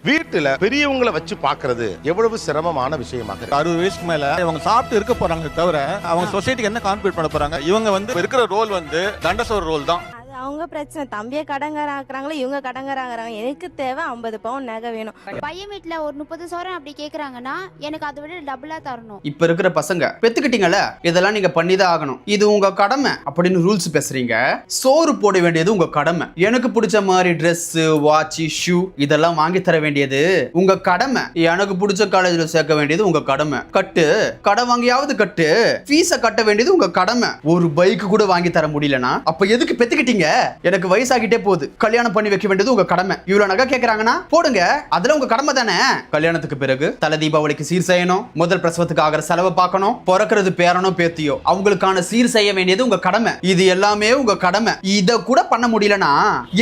வீட்டுல பெரியவங்களை வச்சு பாக்குறது எவ்வளவு சிரமமான விஷயமாக 60 வயசுக்கு மேல அவங்க சாப்பிட்டு இருக்க போறாங்க தவிர அவங்க சொசைட்டிக்கு என்ன கான்ட்ரிபியூட் பண்ண போறாங்க? இவங்க இருக்கிற ரோல் தண்டசோர் ரோல் தான். அவங்க பிரச்சனை. தம்பியை கடங்காராக்குறாங்களோ இவங்க கடங்காராங்கிறாங்க. எனக்கு தேவை 50 பவுன் நகை வேணும். பையன் வீட்டுல ஒரு 30 சவரன் அப்படி கேக்குறாங்கன்னா எனக்கு அதை விட டபுளா தரணும். இப்ப இருக்கிற பசங்க பெத்துக்கிட்டீங்கல்ல, இதெல்லாம் நீங்க பண்ணிதான் ஆகணும், இது உங்க கடமை அப்படின்னு ரூல்ஸ் பேசுறீங்க. சோறு போட வேண்டியது உங்க கடமை. எனக்கு பிடிச்ச மாதிரி Dress, வாட்ச், ஷூ இதெல்லாம் வாங்கி தர வேண்டியது உங்க கடமை. எனக்கு பிடிச்ச காலேஜ்ல சேர்க்க வேண்டியது உங்க கடமை. கட்டு, கடை வாங்கியாவது கட்டு, ஃபீஸ கட்ட வேண்டியது உங்க கடமை. ஒரு பைக் கூட வாங்கி தர முடியலனா அப்ப எதுக்கு பெத்துக்கிட்டீங்க? எனக்கு வயசாகிட்டே போகுது, கல்யாணம் பண்ணி வைக்க வேண்டியது உங்க கடமை. இவ்வளவு நகை கேக்குறாங்கன்னா போடுங்க, அதுல உங்க கடமை தானே. கல்யாணத்துக்கு பிறகு தலை தீபாவளிக்கு சீர் செய்யணும், முதல் பிரசவத்துக்கு ஆகிற செலவை பார்க்கணும், பிறக்கிறது பேரனோ பேத்தியோ அவங்களுக்கான சீர் செய்ய வேண்டியது உங்க கடமை. இது எல்லாமே உங்க கடமை. இத கூட பண்ண முடியலனா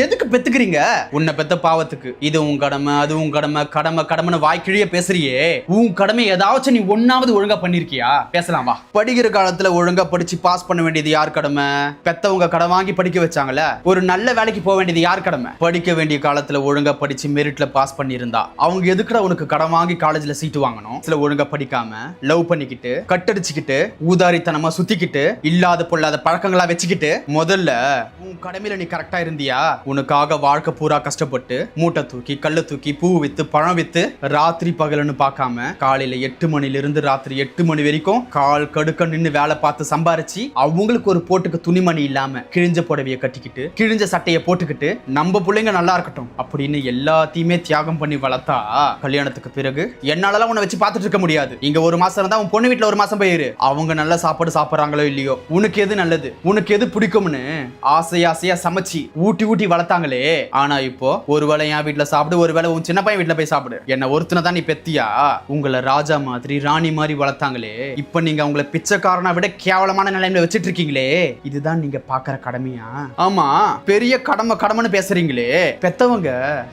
எதுக்கு பெத்துக்கிறீங்க? உன்னை பெத்த பாவத்துக்கு இது உன் கடமை, அது உன் கடமை, கடமை கடமைன்னு வாய்க்கிழிய பேசுறியே. உன் கடமை ஏதாச்சும் நீ ஒன்னாவது ஒழுங்கா பண்ணிருக்கியா? பேசலாம் வா. படிக்கிற காலத்துல ஒழுங்கா படிச்சு பாஸ் பண்ண வேண்டியது யார் கடமை? பெத்தவங்க கடன் வாங்கி படிக்க வச்சாங்கல்ல, ஒரு நல்ல வேலைக்கு போக வேண்டியது யார் கடமை? படிக்க வேண்டிய காலத்துல ஒழுங்கா படிச்சு மெரிட்ல பாஸ் பண்ணியிருந்தா அவங்க எதுக்குடா உனக்கு கடன் வாங்கி காலேஜ்ல சீட்டு வாங்கணும்? சில ஒழுங்கா படிக்காம லவ் பண்ணிக்கிட்டு கட்டடிச்சுக்கிட்டு ஊதாரித்தனமா சுத்திக்கிட்டு இல்லாத பொல்லாத பழக்கங்களா வச்சுக்கிட்டு முதல்ல உன் கடமையில நீ கரெக்டா இருந்தியா? உனக்காக வாழ்க்கை பூரா கஷ்டப்பட்டு மூட்டை தூக்கி கல்ல தூக்கி பூ வித்து பழம் வித்து ராத்திரி பகலன்னு பார்க்காம காலையில 8 மணில இருந்து ராத்திரி 8 மணி வரைக்கும் கால் கடுக்க நின்னு வேலை பார்த்து சம்பாரிச்சு அவங்களுக்கு ஒரு போட்டுக்கு துணிமணி இல்லாம கிழிஞ்ச புடவையை கட்டிக்கிட்டு கிழிஞ்ச சட்டையை போட்டுக்கிட்டு நம்ம பிள்ளைங்க நல்லா இருக்கட்டும் அப்படின்னு எல்லாத்தையுமே தியாகம் பண்ணி வளர்த்தா கல்யாணத்துக்கு பிறகு என்னாலலாம் உன்னை வச்சு பார்த்துட்டு இருக்க முடியாது. இங்க ஒரு மாசம் இருந்தா உன் பொண்ணு வீட்டுல ஒரு மாசம் போயிரு. அவங்க நல்ல சாப்பாடு சாப்பிடுறாங்களோ இல்லையோ, உனக்கு எது நல்லது, உனக்கு எது பிடிக்கும்னு ஆசையா சமைச்சு ஊட்டி வளர்த்தாங்களே. ஆனா இப்போ ஒருவேளை என் வீட்டுல சாப்பிடு, ஒருவேளை உன் சின்ன பையன் வீட்டுல போய் சாப்பிடு. என்ன ஒருத்தனை தான் நீ பெத்தியா? உங்களை ராஜா மாதிரி ராணி மாதிரி வளர்த்தாங்களே, இப்ப நீங்க அவங்களை பிச்சைக்காரனை விட கேவலமான நிலைமையில வச்சிட்டு இருக்கீங்களே. இதுதான் நீங்க பாக்குற கடமையா? ஆமா, பெரிய கடமைன்னு பேசுறீங்களே. பெத்தவங்க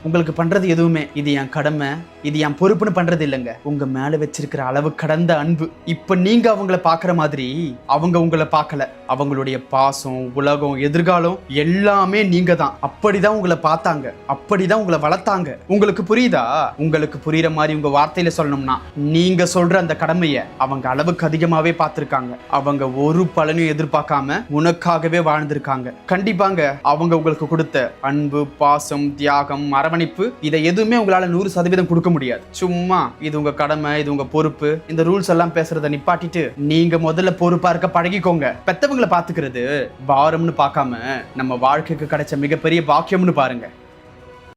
உங்களுக்கு பண்றது எதுவுமே இது என் கடமை, இது என் பொறுப்புன்னு பண்றது இல்லைங்க. உங்க மேல வச்சிருக்கிற அளவு கடந்த அன்பு. இப்ப நீங்க அவங்கள பாக்குற மாதிரி அவங்க உங்களை பார்க்கல. அவங்களுடைய பாசம், உலகம், எதிர்காலம் எல்லாமே நீங்க தான். அப்படிதான் உங்களை பார்த்தாங்க, அப்படிதான் உங்களை வளர்த்தாங்க. உங்களுக்கு புரியுதா? உங்களுக்கு புரியுற மாதிரி உங்க வார்த்தையில சொல்லணும்னா, நீங்க சொல்ற அந்த கடமையை அவங்க அளவுக்கு அதிகமாவே பார்த்திருக்காங்க. அவங்க ஒரு பலனையும் எதிர்பார்க்காம உனக்காகவே வாழ்ந்திருக்காங்க. கண்டிப்பாங்க அவங்க உங்களுக்கு கொடுத்த அன்பு, பாசம், தியாகம், அரவணைப்பு இதை எதுவுமே உங்களால 100% கொடுக்க முடியாது. சும்மா இது உங்க கடமை, இது உங்க பொறுப்பு, இந்த ரூல்ஸ் எல்லாம் பேசுறத நிப்பாட்டிட்டு நீங்க முதல்ல பொறுப்பா இருக்க பழகிக்கோங்க. பெத்தவங்களை பாத்துக்கிறது பாரம்னு பார்க்காம நம்ம வாழ்க்கைக்கு கிடைச்ச மிகப்பெரிய பாக்கியம்னு பாருங்க.